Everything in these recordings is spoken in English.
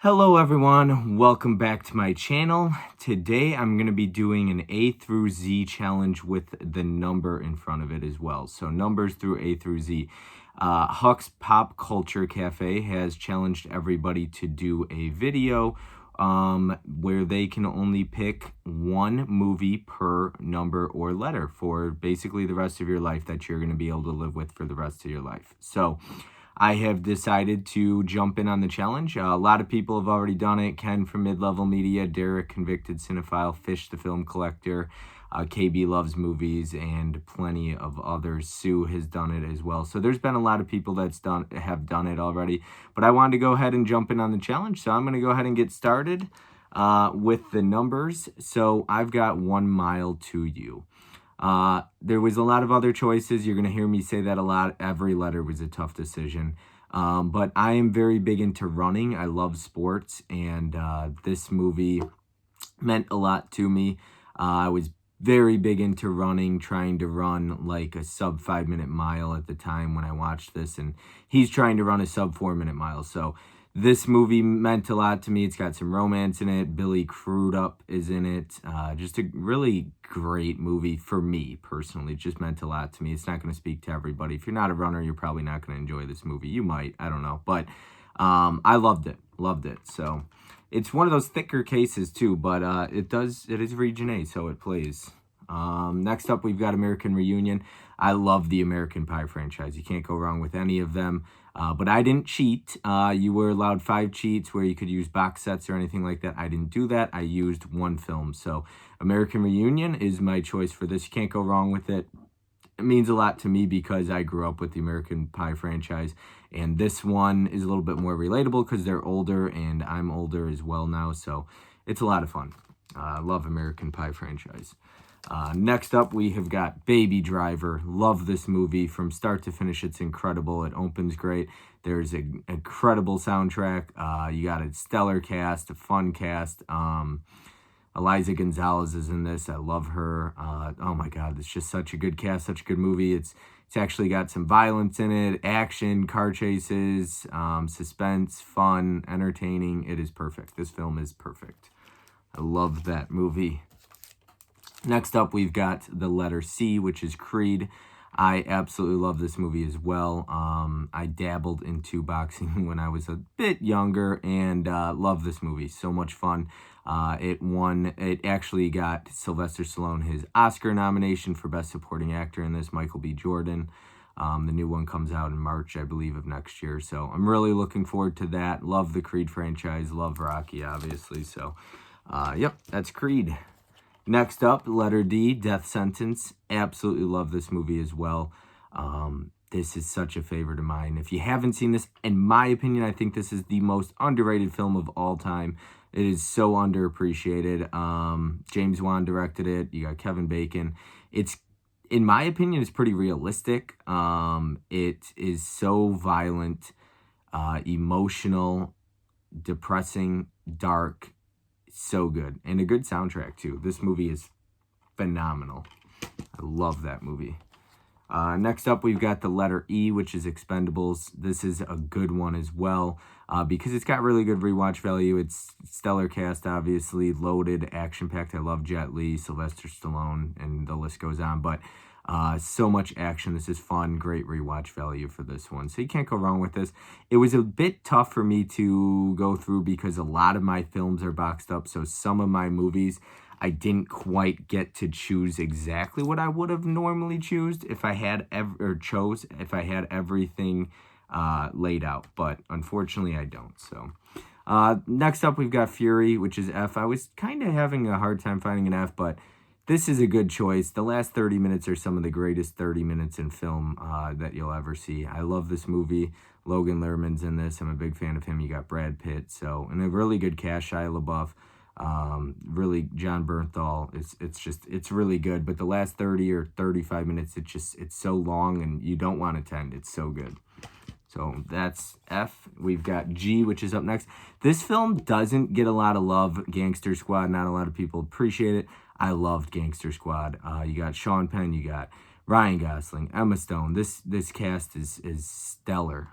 Hello everyone, welcome back to my channel. Today I'm going to be doing an A through Z challenge with the number in front of it as well. So numbers through A through Z. Huck's Pop Culture Cafe has challenged everybody to do a video where they can only pick one movie per number or letter for basically the rest of your life that you're going to be able to live with for the rest of your life. So I have decided to jump in on the challenge. A lot of people have already done it. Ken from Mid-Level Media, Derek, Convicted Cinephile, Fish the Film Collector, KB Loves Movies, and plenty of others. Sue has done it as well. So there's been a lot of people have done it already. But I wanted to go ahead and jump in on the challenge. So I'm going to go ahead and get started with the numbers. So I've got 1 mile to you. There was a lot of other choices. You're going to hear me say that a lot. Every letter was a tough decision. But I am very big into running. I love sports, and this movie meant a lot to me. I was very big into running, trying to run like a sub 5-minute mile at the time when I watched this, and he's trying to run a sub 4-minute mile. So this movie meant a lot to me. It's got some romance in it. Billy Crudup is in it. Just a really great movie for me personally. It just meant a lot to me. It's not going to speak to everybody. If you're not a runner, you're probably not going to enjoy this movie. You might. I don't know. But I loved it. Loved it. So it's one of those thicker cases too. But it is Region A, so it plays. Next up, we've got American Reunion. I love the American Pie franchise. You can't go wrong with any of them. But I didn't cheat. You were allowed 5 cheats where you could use box sets or anything like that. I didn't do that. I used one film. So American Reunion is my choice for this. You can't go wrong with it. It means a lot to me because I grew up with the American Pie franchise. And this one is a little bit more relatable because they're older and I'm older as well now. So it's a lot of fun. I love American Pie franchise. Next up, we have got Baby Driver. Love this movie from start to finish. It's incredible. It opens great. There's an incredible soundtrack. You got a stellar cast, a fun cast. Eliza Gonzalez is in this. I love her. Oh my God, it's just such a good cast, such a good movie. It's actually got some violence in it, action, car chases, suspense, fun, entertaining. It is perfect. This film is perfect. I love that movie. Next up, we've got the letter C, which is Creed. I absolutely love this movie as well. I dabbled into boxing when I was a bit younger and love this movie. So much fun. It actually got Sylvester Stallone his Oscar nomination for Best Supporting Actor in this, Michael B. Jordan. The new one comes out in March, I believe, of next year. So I'm really looking forward to that. Love the Creed franchise. Love Rocky, obviously. So, yep, that's Creed. Next up, letter D, Death Sentence. Absolutely love this movie as well. This is such a favorite of mine. If you haven't seen this, in my opinion, I think this is the most underrated film of all time. It is so underappreciated. James Wan directed it. You got Kevin Bacon. It's, in my opinion, it's pretty realistic. It is so violent, emotional, depressing, dark. So good, and a good soundtrack too. This movie is phenomenal. I love that movie. Next up, we've got the letter E, which is Expendables. This is a good one as well because it's got really good rewatch value. It's stellar cast, obviously, loaded, action-packed. I love Jet Li, Sylvester Stallone, and the list goes on. But so much action. This is fun. Great rewatch value for this one. So you can't go wrong with this. It was a bit tough for me to go through because a lot of my films are boxed up. So some of my movies, I didn't quite get to choose exactly what I would have normally chosen if I had everything laid out. But unfortunately, I don't. So next up, we've got Fury, which is F. I was kind of having a hard time finding an F, but this is a good choice. The last 30 minutes are some of the greatest 30 minutes in film that you'll ever see. I love this movie. Logan Lerman's in this. I'm a big fan of him. You got Brad Pitt. So, and a really good cast, Shia LaBeouf. Really, John Bernthal. It's really good. But the last 30 or 35 minutes, it's so long and you don't want it to end. It's so good. So that's F. We've got G, which is up next. This film doesn't get a lot of love. Gangster Squad, not a lot of people appreciate it. I loved Gangster Squad. You got Sean Penn, you got Ryan Gosling, Emma Stone. This cast is stellar.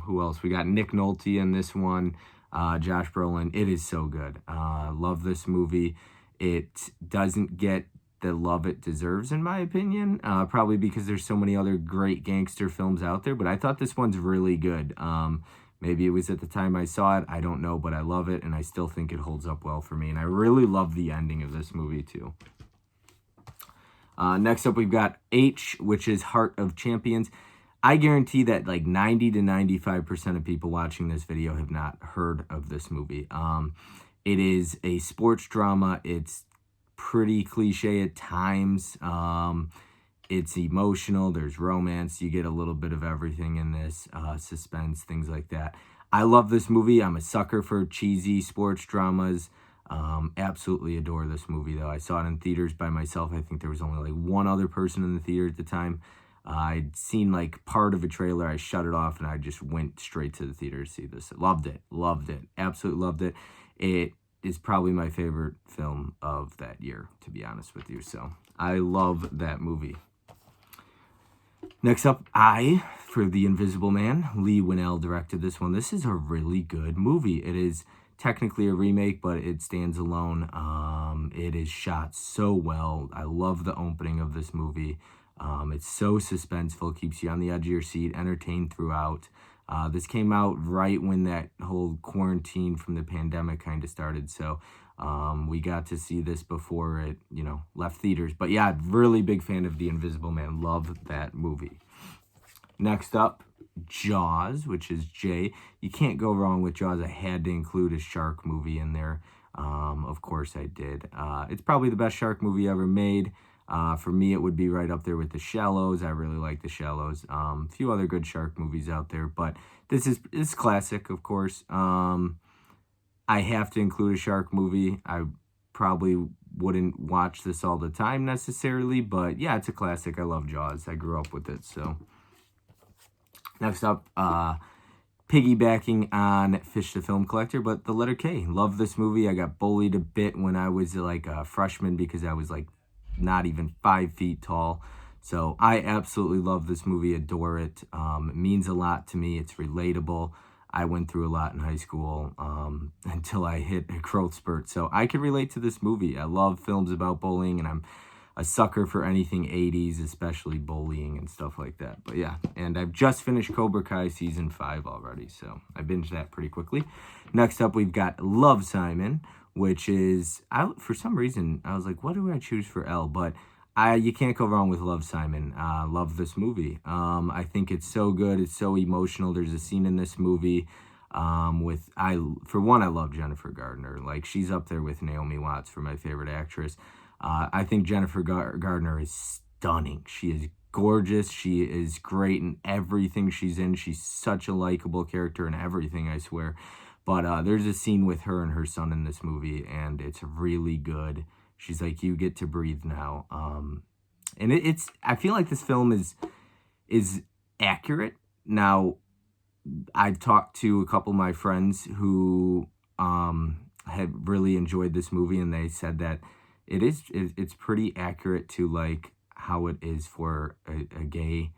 Who else? We got Nick Nolte in this one. Josh Brolin. It is so good. Love this movie. It doesn't get the love it deserves, in my opinion, probably because there's so many other great gangster films out there, but I thought this one's really good. Maybe it was at the time I saw it, I don't know, but I love it, and I still think it holds up well for me, and I really love the ending of this movie, too. Next up, we've got H, which is Heart of Champions. I guarantee that like 90 to 95% of people watching this video have not heard of this movie. It is a sports drama. It's pretty cliche at times. It's emotional. There's romance. You get a little bit of everything in this, suspense, things like that. I love this movie. I'm a sucker for cheesy sports dramas. Absolutely adore this movie, though. I saw it in theaters by myself. I think there was only like one other person in the theater at the time. I'd seen like part of a trailer. I shut it off and I just went straight to the theater to see this. Loved it. Loved it. Absolutely loved it. It is probably my favorite film of that year, to be honest with you. So I love that movie. Next up, I, for The Invisible Man. Lee Winnell directed this one. This is a really good movie. It is technically a remake, but it stands alone. It is shot so well. I love the opening of this movie. It's so suspenseful, keeps you on the edge of your seat, entertained throughout. This came out right when that whole quarantine from the pandemic kind of started, so we got to see this before it, left theaters. But yeah, really big fan of The Invisible Man. Love that movie. Next up, Jaws, which is J. You can't go wrong with Jaws. I had to include a shark movie in there. Of course I did. It's probably the best shark movie ever made. For me, it would be right up there with The Shallows. I really like The Shallows. A few other good shark movies out there, but it's classic, of course. I have to include a shark movie. I probably wouldn't watch this all the time necessarily, but yeah, it's a classic. I love Jaws. I grew up with it, so. Next up, piggybacking on Fish the Film Collector, but the letter K. Love this movie. I got bullied a bit when I was like a freshman because I was like not even 5 feet tall. So I absolutely love this movie, adore it. It means a lot to me. It's relatable. I went through a lot in high school until I hit a growth spurt. So I can relate to this movie. I love films about bullying, and I'm a sucker for anything 80s, especially bullying and stuff like that. But yeah, and I've just finished Cobra Kai Season 5 already, so I binged that pretty quickly. Next up, we've got Love, Simon, which is, for some reason, I was like, what do I choose for L? But you can't go wrong with Love, Simon. Love this movie. I think it's so good. It's so emotional. There's a scene in this movie for one, I love Jennifer Gardner. Like, she's up there with Naomi Watts for my favorite actress. I think Jennifer Gardner is stunning. She is gorgeous. She is great in everything she's in. She's such a likable character in everything, I swear. But there's a scene with her and her son in this movie, and it's really good. She's like, you get to breathe now. And I feel like this film is accurate. Now, I've talked to a couple of my friends who had really enjoyed this movie, and they said that it's pretty accurate to like how it is for a gay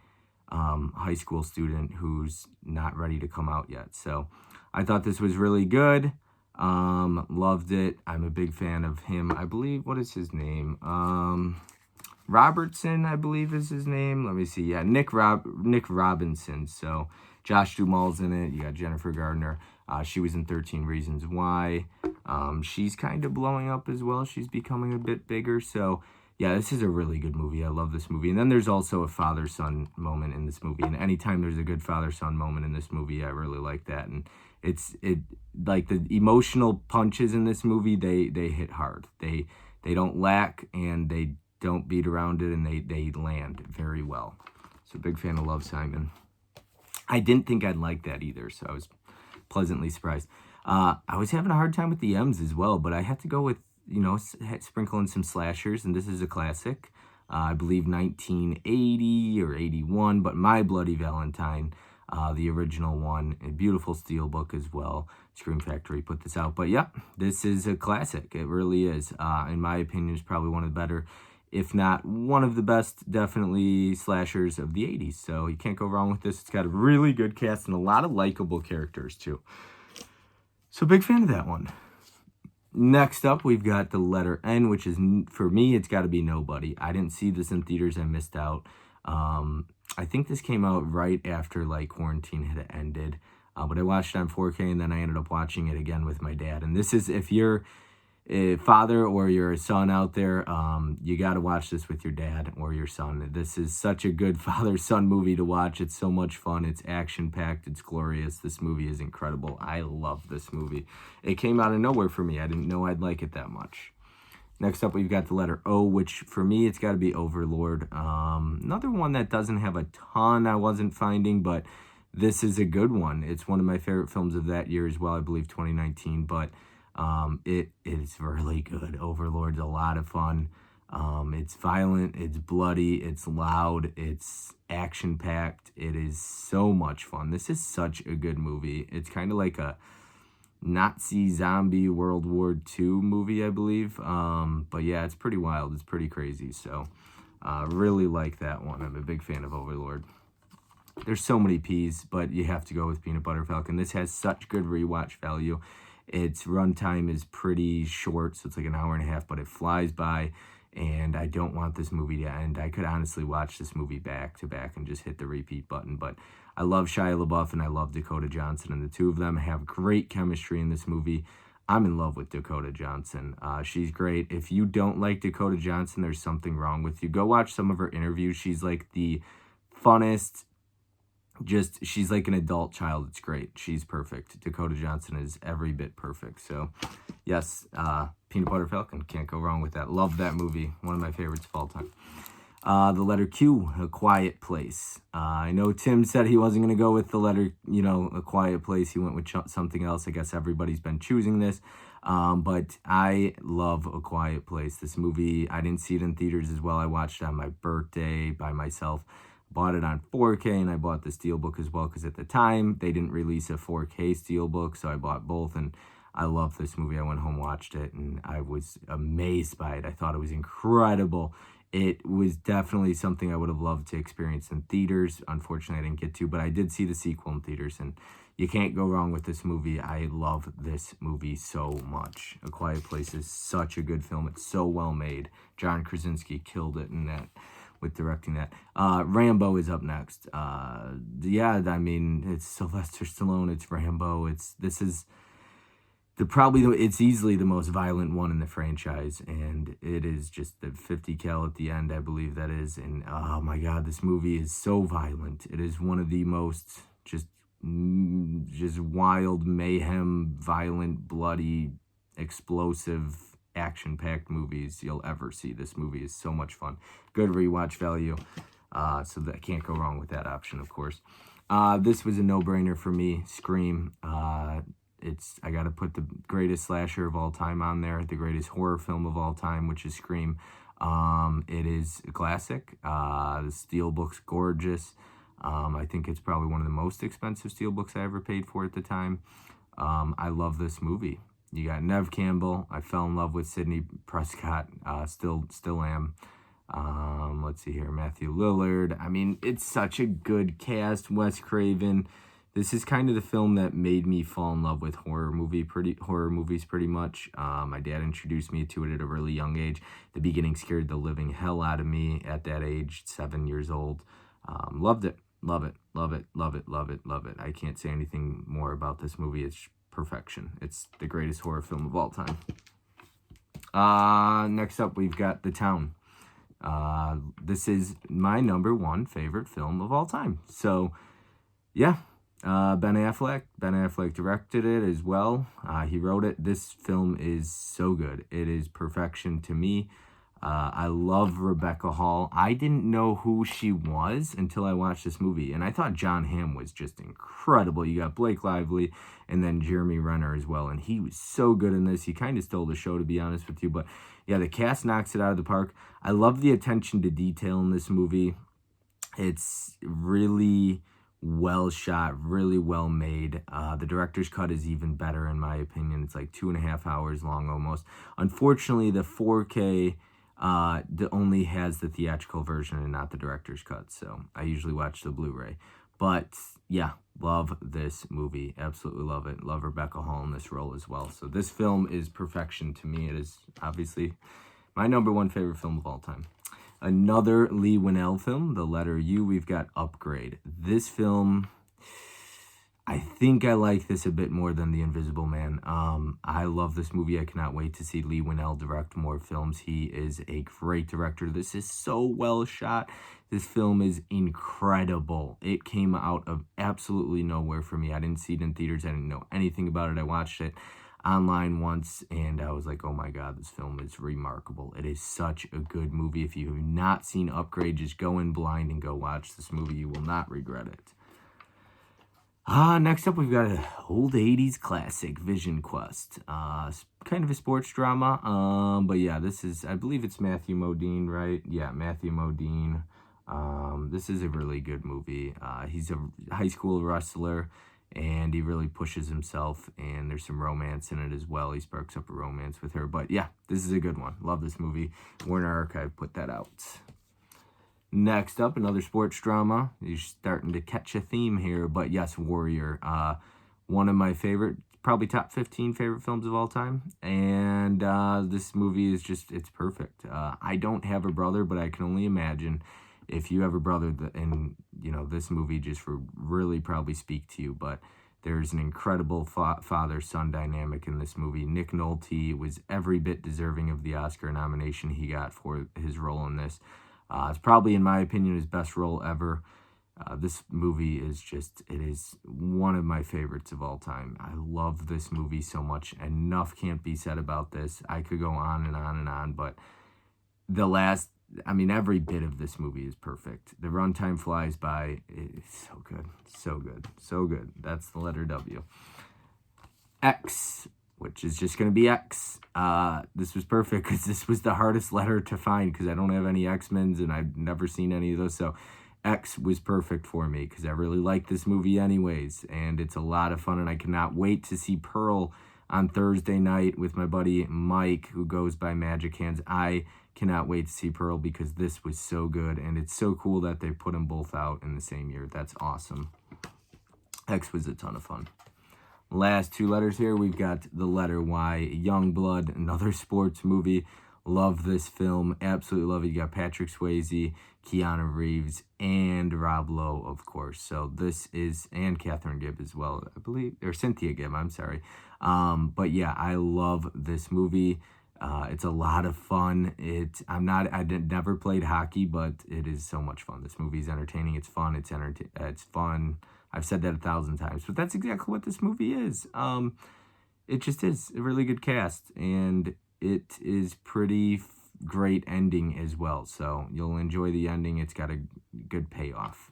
high school student who's not ready to come out yet. So I thought this was really good. Loved it. I'm a big fan of him. I believe, what is his name? Robertson, I believe is his name. Let me see. Yeah, Nick Robinson. So Josh Duhamel's in it. You got Jennifer Gardner. She was in 13 Reasons Why. She's kind of blowing up as well. She's becoming a bit bigger. So yeah, this is a really good movie. I love this movie. And then there's also a father-son moment in this movie. And anytime there's a good father-son moment in this movie, I really like that. And it like the emotional punches in this movie, they hit hard. They don't lack, and they don't beat around it, and they land very well. So big fan of Love, Simon. I didn't think I'd like that either, so I was pleasantly surprised. I was having a hard time with the M's as well, but I had to go with, sprinkle in some slashers, and this is a classic. I believe 1980 or 81, but My Bloody Valentine, the original one, a beautiful steelbook as well. Scream Factory put this out, but yeah, this is a classic. It really is. In my opinion, it's probably one of the better, if not one of the best, definitely, slashers of the 80s. So you can't go wrong with this. It's got a really good cast and a lot of likable characters too. So big fan of that one. Next up, we've got the letter N, which is, for me, it's got to be Nobody. I didn't see this in theaters. I missed out. I think this came out right after, like, quarantine had ended. But I watched it on 4K, and then I ended up watching it again with my dad. And this is, if you're a father or you're a son out there, you got to watch this with your dad or your son. This is such a good father-son movie to watch. It's so much fun. It's action-packed. It's glorious. This movie is incredible. I love this movie. It came out of nowhere for me. I didn't know I'd like it that much. Next up, we've got the letter O, which for me, it's got to be Overlord. Another one that doesn't have a ton I wasn't finding, but this is a good one. It's one of my favorite films of that year as well, I believe 2019, but it is really good. Overlord's a lot of fun. It's violent, it's bloody, it's loud, it's action-packed. It is so much fun. This is such a good movie. It's kind of like a Nazi zombie World War II movie, I believe. But yeah, it's pretty wild. It's pretty crazy. So really like that one. I'm a big fan of Overlord. There's so many P's, but you have to go with Peanut Butter Falcon. This has such good rewatch value. Its runtime is pretty short, so it's like an hour and a half, but it flies by, and I don't want this movie to end. I could honestly watch this movie back to back and just hit the repeat button, but I love Shia LaBeouf and I love Dakota Johnson, and the two of them have great chemistry in this movie. I'm in love with Dakota Johnson. She's great. If you don't like Dakota Johnson, there's something wrong with you. Go watch some of her interviews. She's like the funnest, she's like an adult child. It's great. She's perfect. Dakota Johnson is every bit perfect. So yes, Peanut Butter Falcon, can't go wrong with that. Love that movie. One of my favorites of all time. The letter Q, A Quiet Place. I know Tim said he wasn't going to go with the letter, A Quiet Place. He went with something else. I guess everybody's been choosing this. But I love A Quiet Place. This movie, I didn't see it in theaters as well. I watched it on my birthday by myself. Bought it on 4K, and I bought the Steelbook as well, because at the time, they didn't release a 4K Steelbook, so I bought both, and I love this movie. I went home, watched it, and I was amazed by it. I thought it was incredible. It was definitely something I would have loved to experience in theaters. Unfortunately, I didn't get to, but I did see the sequel in theaters, and you can't go wrong with this movie. I love this movie so much. A Quiet Place is such a good film. It's so well made. John Krasinski killed it in that, with directing that. Rambo is up next. Yeah, I mean, it's Sylvester Stallone, it's Rambo. This is it's easily the most violent one in the franchise, and it is just the 50 cal at the end, I believe that is. And oh my god, this movie is so violent. It is one of the most just wild, mayhem, violent, bloody, explosive, action-packed movies you'll ever see. This movie is so much fun. Good rewatch value. So that can't go wrong with that option, of course. This was a no-brainer for me. Scream. I got to put the greatest slasher of all time on there, the greatest horror film of all time, which is Scream. It is a classic. The Steelbook's gorgeous. I think it's probably one of the most expensive Steelbooks I ever paid for at the time. I love this movie. You got Neve Campbell. I fell in love with Sidney Prescott. Still am. Let's see here. Matthew Lillard. I mean, it's such a good cast. Wes Craven. This is kind of the film that made me fall in love with horror movies pretty much. My dad introduced me to it at a really young age. The beginning scared the living hell out of me at that age, 7 years old. Loved it. Love it. Love it. Love it. Love it. Love it. I can't say anything more about this movie. It's perfection. It's the greatest horror film of all time. Next up, we've got The Town. This is my #1 favorite film of all time. So, yeah. Ben Affleck directed it as well. He wrote it. This film is so good. It is perfection to me. I love Rebecca Hall. I didn't know who she was until I watched this movie, and I thought John Hamm was just incredible. You got Blake Lively and then Jeremy Renner as well, and he was so good in this. He kind of stole the show, to be honest with you, but yeah, the cast knocks it out of the park. I love the attention to detail in this movie. It's really well shot, really well made. The director's cut is even better, in my opinion. It's like 2.5 hours long almost. Unfortunately, the 4K only has the theatrical version and not the director's cut, so I usually watch the Blu-ray. But yeah, Love this movie. Absolutely love it. Love Rebecca Hall in this role as well. So this film is perfection to me. It is obviously my #1 favorite film of all time. Another Lee Winnell film, the letter U, we've got Upgrade. This film, I think I like this a bit more than The Invisible Man. I love this movie. I cannot wait to see Lee Winnell direct more films. He is a great director. This is so well shot. This film is incredible. It came out of absolutely nowhere for me. I didn't see it in theaters. I didn't know anything about it. I watched it online once, and I was like, oh my God, this film is remarkable. It is such a good movie. If you have not seen Upgrade, just go in blind and go watch this movie. You will not regret it. Next up, we've got an old 80s classic, Vision Quest. Kind of a sports drama, but yeah, this is, I believe it's Matthew Modine, right? Yeah, Matthew Modine. This is a really good movie. He's a high school wrestler, and he really pushes himself, and there's some romance in it as well. He sparks up a romance with her, but yeah, this is a good one. Love this movie. Warner Archive put that out. Next up, another sports drama. You're starting to catch a theme here, but yes, Warrior. One of my favorite, probably top 15 favorite films of all time. And this movie is just, it's perfect. I don't have a brother, but I can only imagine if you have a brother, and you know, this movie just would really probably speak to you. But there's an incredible father-son dynamic in this movie. Nick Nolte was every bit deserving of the Oscar nomination he got for his role in this. It's probably, in my opinion, his best role ever. This movie is just, it is one of my favorites of all time. I love this movie so much. Enough can't be said about this. I could go on and on and on, but every bit of this movie is perfect. The runtime flies by. It's so good. So good. So good. That's the letter W. X, which is just going to be X. This was perfect because this was the hardest letter to find because I don't have any X-Men's and I've never seen any of those. So X was perfect for me because I really like this movie anyways. And it's a lot of fun, and I cannot wait to see Pearl on Thursday night with my buddy Mike, who goes by Magic Hands. I cannot wait to see Pearl because this was so good, and it's so cool that they put them both out in the same year. That's awesome. X was a ton of fun. Last two letters here, we've got the letter Y, Youngblood, another sports movie. Love this film. Absolutely love it. You got Patrick Swayze, Keanu Reeves, and Rob Lowe, of course. So this is, and Catherine Gibb as well, I believe, or Cynthia Gibb, I'm sorry. But yeah, I love this movie. It's a lot of fun. Never played hockey, but it is so much fun. This movie is entertaining. It's fun. It's fun. I've said that 1,000 times, but that's exactly what this movie is. It just is a really good cast, and it is pretty great ending as well. So you'll enjoy the ending. It's got a good payoff.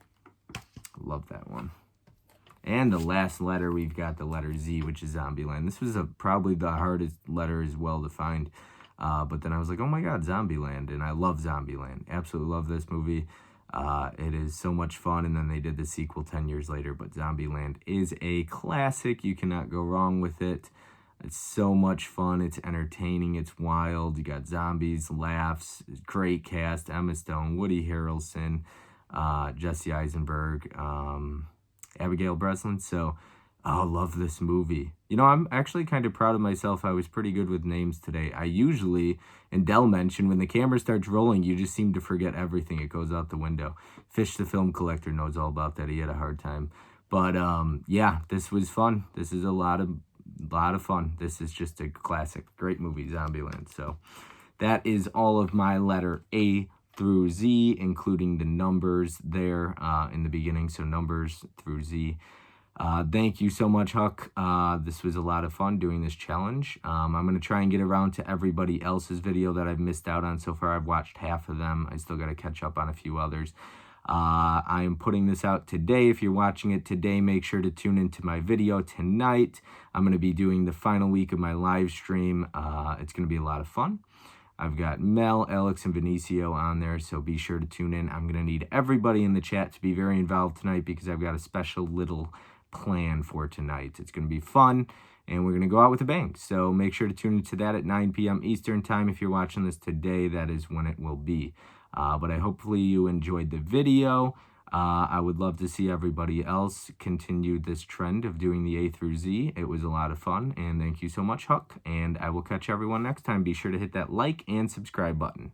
Love that one. And the last letter, we've got the letter Z, which is Zombieland. This was probably the hardest letter as well to find. But then I was like, oh my God, Zombieland. And I love Zombieland. Absolutely love this movie. It is so much fun. And then they did the sequel 10 years later. But Zombieland is a classic. You cannot go wrong with it. It's so much fun. It's entertaining. It's wild. You got zombies, laughs, great cast. Emma Stone, Woody Harrelson, Jesse Eisenberg, Abigail Breslin. So, I love this movie. You know, I'm actually kind of proud of myself. I was pretty good with names today. I usually, and Dell mentioned, when the camera starts rolling, you just seem to forget everything. It goes out the window. Fish the Film Collector knows all about that. He had a hard time. But, yeah, this was fun. This is a lot of fun. This is just a classic. Great movie, Zombieland. So, that is all of my letter A through Z, including the numbers there in the beginning. So numbers through Z. Thank you so much, Huck. This was a lot of fun doing this challenge. I'm going to try and get around to everybody else's video that I've missed out on so far. I've watched half of them. I still got to catch up on a few others. I am putting this out today. If you're watching it today, make sure to tune into my video tonight. I'm going to be doing the final week of my live stream. It's going to be a lot of fun. I've got Mel, Alex, and Benicio on there, so be sure to tune in. I'm going to need everybody in the chat to be very involved tonight because I've got a special little plan for tonight. It's going to be fun, and we're going to go out with a bang. So make sure to tune into that at 9 p.m. Eastern Time. If you're watching this today, that is when it will be. But hopefully you enjoyed the video. I would love to see everybody else continue this trend of doing the A through Z. It was a lot of fun, and thank you so much, Huck, and I will catch everyone next time. Be sure to hit that like and subscribe button.